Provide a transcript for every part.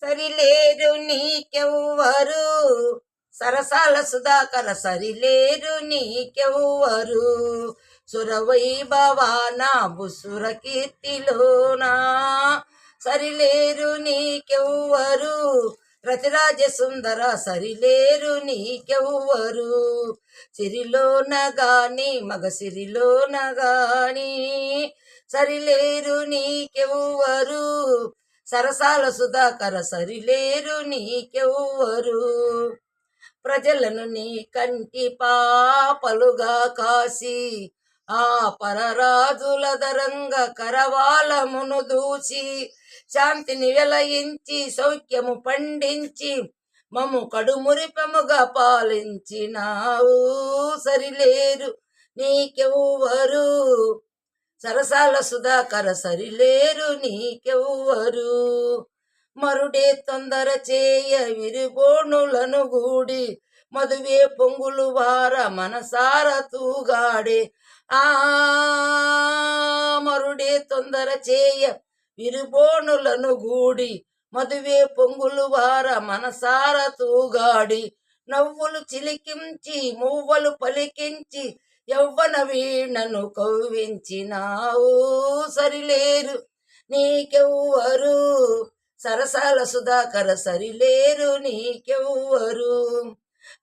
సరిలేరు నీకెవ్వరు, సరసాల సుధాకర సరిలేరు నీకెవ్వరు, సురవైభవాన బుసుర కీర్తిలోనా సరిలేరు నీకెవ్వరు, రతిరాజ సుందర సరిలేరు నీకెవ్వరు, సిరిలోన గాని మగ సిరిలోన గాని సరిలేరు నీకెవ్వరు, సరసాల సుధాకర సరిలేరు నీకెవ్వరు, ప్రజలను నీ కంటి పాపలుగా కాసి ఆ పరరాజుల దరంగ కరవాలమును దూచి శాంతిని వెలయించి సౌఖ్యము పండించి మము కడుమురిపముగా పాలించినావు, సరిలేరు నీకెవ్వరు, సరసాల సుధాకర సరిలేరు నీకెవ్వరు, మరుడే తొందర చేయ విరిబోణులను గూడి మధువే పొంగులు వార మనసార తూగాడే ఆ మరుడే తొందర చేయ విరిబోణులను గూడి మధువే పొంగులు వార మనసార తూగాడి నవ్వులు చిలికించి మువ్వలు పలికించి యవ్వన వీణను కవ్వించినావు, సరిలేరు నీకెవ్వరు, సరసాల సుధాకర సరిలేరు నీకెవ్వరు,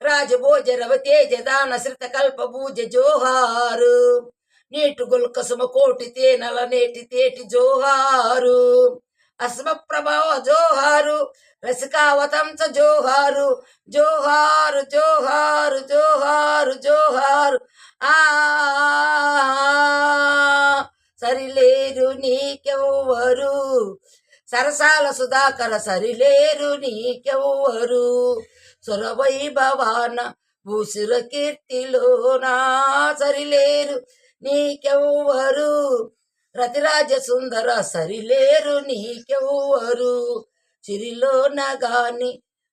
రాజభోజ రవతేజ దాన శ్రిత కల్ప భూజ జోహారు, నీటు గుల్కసుమ కోటి తేనల నేటి తేటి జోహారు, అస్మ ప్రభావ జోహారు, రసికావతంస జోహారు, జోహారు జోహారు జోహారు జోహారు ఆ సరిలేరు నీకెవ్వరు, సరసాల సుధాకర సరిలేరు నీకెవ్వరు, సురవైభవాన భూసుర కీర్తిలోనా సరిలేరు నీకెవ్వరు, రతిరాజ సుందర సరిలేరు నీకెవ్వరు, సిరిలోన గాని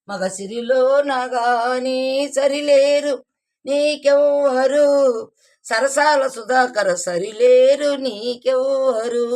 మగ సిరిలోన గాని సరిలేరు నీకెవ్వరు, సరసాల సుధాకర సరిలేరు నీకెవ్వరు.